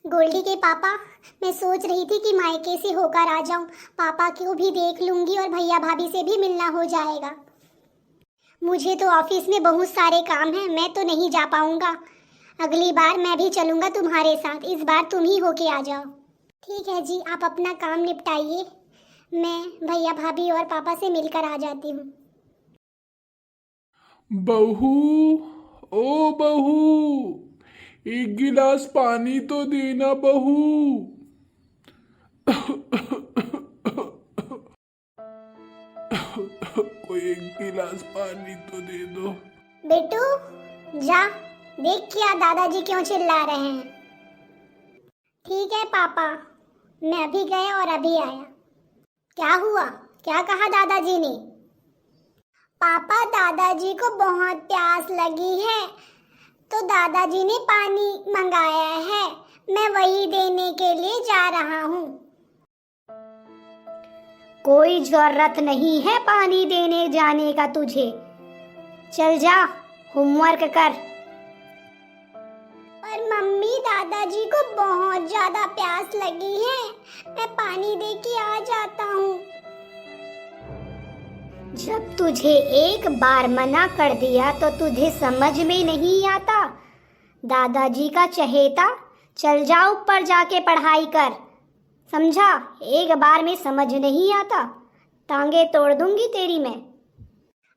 गोल्डी के पापा, मैं सोच रही थी कि मायके से होकर आ जाऊं। पापा को भी देख लूंगी और भैया भाभी से भी मिलना हो जाएगा। मुझे तो ऑफिस में बहुत सारे काम हैं, मैं तो नहीं जा पाऊंगा। अगली बार मैं भी चलूंगा तुम्हारे साथ, इस बार तुम ही होके आ जाओ। ठीक है जी, आप अपना काम निपटाइए, मैं भैया भाभी और पापा से मिलकर आ जाती हूँ। बहू, ओ बहू, एक गिलास पानी तो देना बहू। कोई एक गिलास पानी तो दे दो। बेटू जा, देख क्या दादाजी क्यों चिल्ला रहे हैं। ठीक है पापा, मैं अभी गया और अभी आया। क्या हुआ, क्या कहा दादाजी ने? पापा, दादाजी को बहुत प्यास लगी है तो दादाजी ने पानी मंगाया है, मैं वही देने के लिए जा रहा हूँ। कोई जरूरत नहीं है पानी देने जाने का तुझे, चल जा होमवर्क कर। पर मम्मी, दादाजी को बहुत ज्यादा प्यास लगी है, मैं पानी दे के आ जाता हूँ। जब तुझे एक बार मना कर दिया तो तुझे समझ में नहीं आता। दादाजी का चहेता, चल जा ऊपर जाके पढ़ाई कर, समझा? एक बार में समझ नहीं आता, टांगे तोड़ दूंगी तेरी मैं।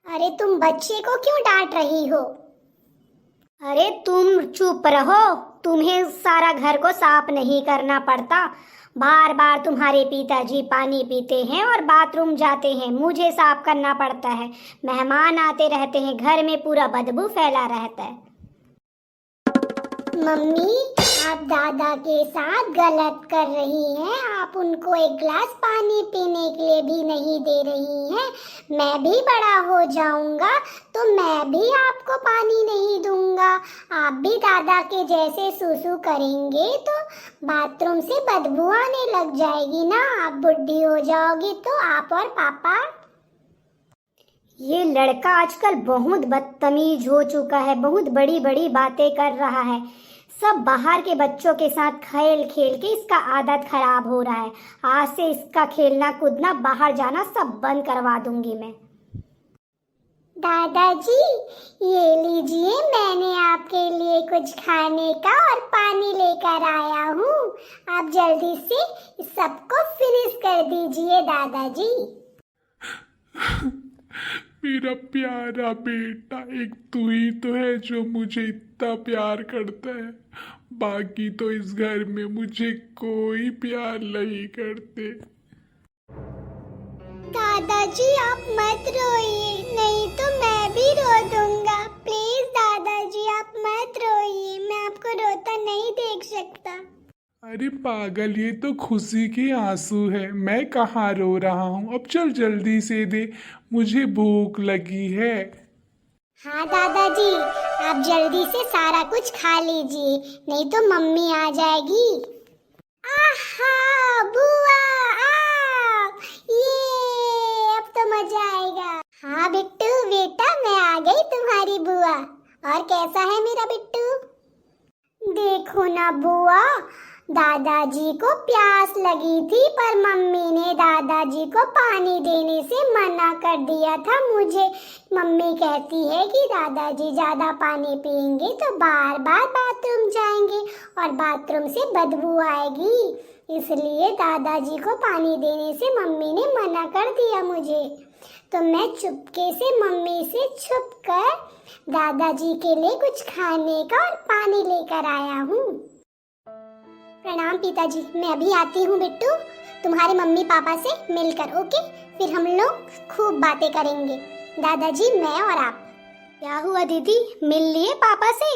अरे तुम बच्चे को क्यों डांट रही हो? अरे तुम चुप रहो, तुम्हें सारा घर को साफ नहीं करना पड़ता। बार बार तुम्हारे पिताजी पानी पीते हैं और बाथरूम जाते हैं, मुझे साफ करना पड़ता है। मेहमान आते रहते हैं, घर में पूरा बदबू फैला रहता है। मम्मी, आप दादा के साथ गलत कर रही हैं। आप उनको एक गिलास पानी पीने के लिए भी नहीं दे रही हैं। मैं भी बड़ा हो जाऊंगा तो मैं भी आपको पानी नहीं दूंगा। आप भी दादा के जैसे सुसु करेंगे तो बाथरूम से बदबू आने लग जाएगी ना। आप बुढ़ी हो जाओगी तो आप और पापा। ये लड़का आजकल बहुत बदतमीज हो चुका है, बहुत बड़ी बड़ी बातें कर रहा है। सब बाहर के बच्चों के साथ खेल खेल के इसका आदत खराब हो रहा है। आज से इसका खेलना कूदना, बाहर जाना सब बंद करवा दूंगी मैं। दादाजी, ये लीजिए, मैंने आपके लिए कुछ खाने का और पानी लेकर आया हूँ। आप जल्दी से सबको फिनिश कर दीजिए दादाजी। मेरा प्यारा बेटा, एक तू ही तो है जो मुझे इतना प्यार करता है। बाकी तो इस घर में मुझे कोई प्यार नहीं करते। दादाजी आप मत रोइए, नहीं तो मैं भी रो दूंगा। प्लीज दादाजी आप मत रोइए, मैं आपको रोता नहीं देख सकता। अरे पागल, ये तो खुशी के आंसू है, मैं कहाँ रो रहा हूँ। अब चल जल्दी से दे, मुझे भूख लगी है। हाँ दादाजी, आप जल्दी से सारा कुछ खा लीजिए, नहीं तो मम्मी आ जाएगी। आहा बुआ, आप ये अब तो मजा आएगा। हाँ बिट्टू बेटा, मैं आ गई तुम्हारी बुआ। और कैसा है मेरा बिट्टू? देखो ना बुआ, दादाजी को प्यास लगी थी पर मम्मी ने दादाजी को पानी देने से मना कर दिया था मुझे। मम्मी कहती है कि दादाजी ज्यादा पानी पिएंगे तो बार बार बाथरूम जाएंगे और बाथरूम से बदबू आएगी, इसलिए दादाजी को पानी देने से मम्मी ने मना कर दिया मुझे। तो मैं चुपके से मम्मी से छुप कर दादाजी के लिए कुछ खाने का और पानी लेकर आया हूँ। प्रणाम पिताजी, मैं अभी आती हूँ बिट्टू, तुम्हारे मम्मी पापा से मिलकर। ओके, फिर हम लोग खूब बातें करेंगे, दादाजी, मैं और आप। क्या हुआ दीदी, मिल लिए पापा से?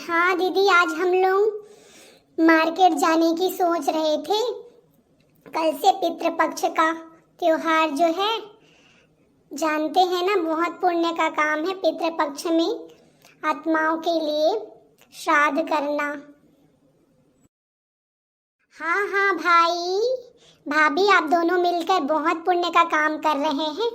हाँ दीदी, आज हम लोग मार्केट जाने की सोच रहे थे। कल से पितृपक्ष का त्योहार जो है, जानते हैं ना, बहुत पुण्य का काम है पितृपक्ष में आत्माओं के लिए श्राद्ध करना। हाँ हाँ भाई भाभी, आप दोनों मिलकर बहुत पुण्य का काम कर रहे हैं।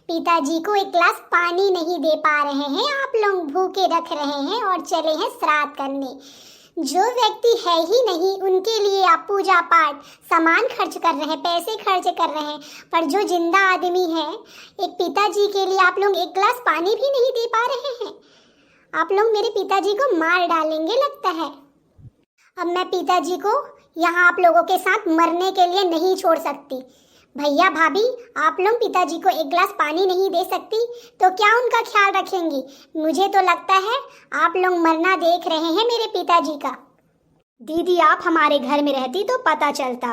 पिताजी को एक गिलास पानी नहीं दे पा रहे हैं, आप लोग भूखे रख रहे हैं और चले हैं श्राद्ध करने। जो व्यक्ति है ही नहीं उनके लिए आप पूजा पाठ सामान खर्च कर रहे हैं, पैसे खर्च कर रहे हैं, पर जो जिंदा आदमी है, एक पिताजी के लिए आप लोग एक गिलास पानी भी नहीं दे पा रहे हैं। आप लोग मेरे पिताजी को मार डालेंगे लगता है। अब मैं पिताजी को यहाँ आप लोगों के साथ मरने के लिए नहीं छोड़ सकती। भैया भाभी, आप लोग पिताजी को एक गिलास पानी नहीं दे सकती तो क्या उनका ख्याल रखेंगी? मुझे तो लगता है आप लोग मरना देख रहे हैं मेरे पिताजी का। दीदी, आप हमारे घर में रहती तो पता चलता।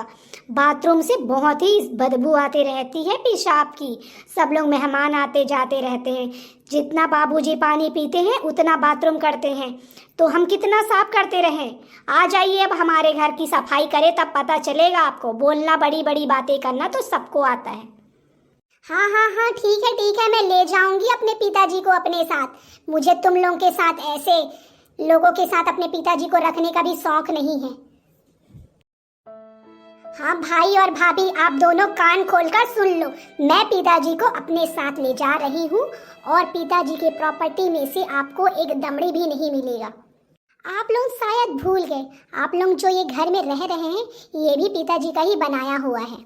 बाथरूम से बहुत ही बदबू आती रहती है पेशाब की। सब लोग मेहमान आते जाते रहते हैं। जितना बाबूजी पानी पीते हैं उतना बाथरूम करते हैं, तो हम कितना साफ करते रहें। आ जाइए अब हमारे घर की सफाई करें, तब पता चलेगा आपको। बोलना, बड़ी बड़ी बातें करना तो सबको आता है। हाँ हाँ हाँ, ठीक है, मैं ले जाऊंगी अपने पिताजी को अपने साथ। मुझे तुम लोगों के साथ, ऐसे लोगों के साथ अपने पिताजी को रखने का भी शौक नहीं है। हाँ भाई और भाभी, आप दोनों कान खोलकर सुन लो। मैं पिताजी को अपने साथ ले जा रही हूँ और पिताजी के प्रॉपर्टी में से आपको एक दमड़ी भी नहीं मिलेगा। आप लोग शायद भूल गए, आप लोग जो ये घर में रह रहे हैं ये भी पिताजी का ही बनाया हुआ है।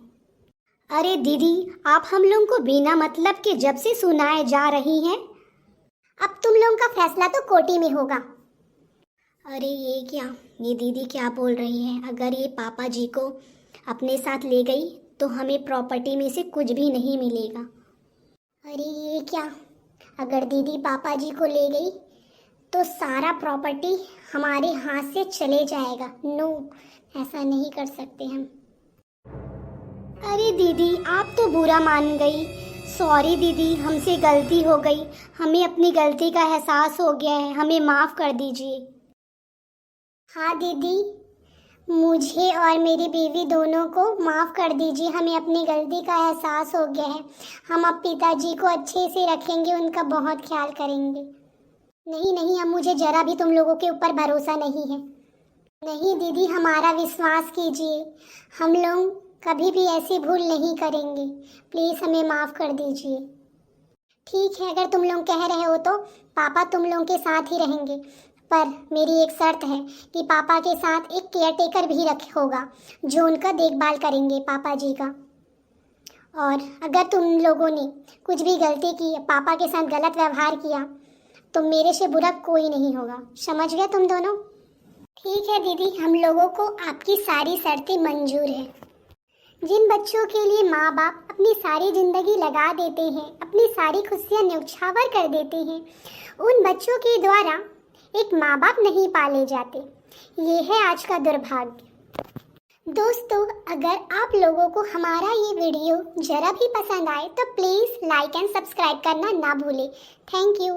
अरे दीदी, आप हम लोग को बिना मतलब के जब से सुनाए जा रही हैं। अब तुम लोगों का फैसला तो कोर्ट में होगा। अरे ये क्या, ये दीदी क्या बोल रही है? अगर ये पापा जी को अपने साथ ले गई तो हमें प्रॉपर्टी में से कुछ भी नहीं मिलेगा। अरे ये क्या, अगर दीदी पापा जी को ले गई तो सारा प्रॉपर्टी हमारे हाथ से चले जाएगा। नो, ऐसा नहीं कर सकते हम। अरे दीदी, आप तो बुरा मान गई। सॉरी दीदी, हमसे गलती हो गई। हमें अपनी गलती का एहसास हो गया है, हमें माफ़ कर दीजिए। हाँ दीदी, मुझे और मेरी बीवी दोनों को माफ़ कर दीजिए। हमें अपनी गलती का एहसास हो गया है। हम अब पिताजी को अच्छे से रखेंगे, उनका बहुत ख्याल करेंगे। नहीं, अब मुझे ज़रा भी तुम लोगों के ऊपर भरोसा नहीं है। नहीं दीदी, हमारा विश्वास कीजिए, हम लोग कभी भी ऐसी भूल नहीं करेंगे। प्लीज़ हमें माफ़ कर दीजिए। ठीक है, अगर तुम लोग कह रहे हो तो पापा तुम लोगों के साथ ही रहेंगे, पर मेरी एक शर्त है कि पापा के साथ एक केयरटेकर भी होगा जो उनका देखभाल करेंगे पापा जी का। और अगर तुम लोगों ने कुछ भी गलती की, पापा के साथ गलत व्यवहार किया, तो मेरे से बुरा कोई नहीं होगा। समझ गए तुम दोनों? ठीक है दीदी, हम लोगों को आपकी सारी शर्तें मंजूर है। जिन बच्चों के लिए माँ बाप अपनी सारी ज़िंदगी लगा देते हैं, अपनी सारी खुशियाँ न्यौछावर कर देते हैं, उन बच्चों के द्वारा एक माँ बाप नहीं पाले जाते। ये है आज का दुर्भाग्य। दोस्तों, अगर आप लोगों को हमारा ये वीडियो ज़रा भी पसंद आए तो प्लीज़ लाइक एंड सब्सक्राइब करना ना भूलें। Thank you.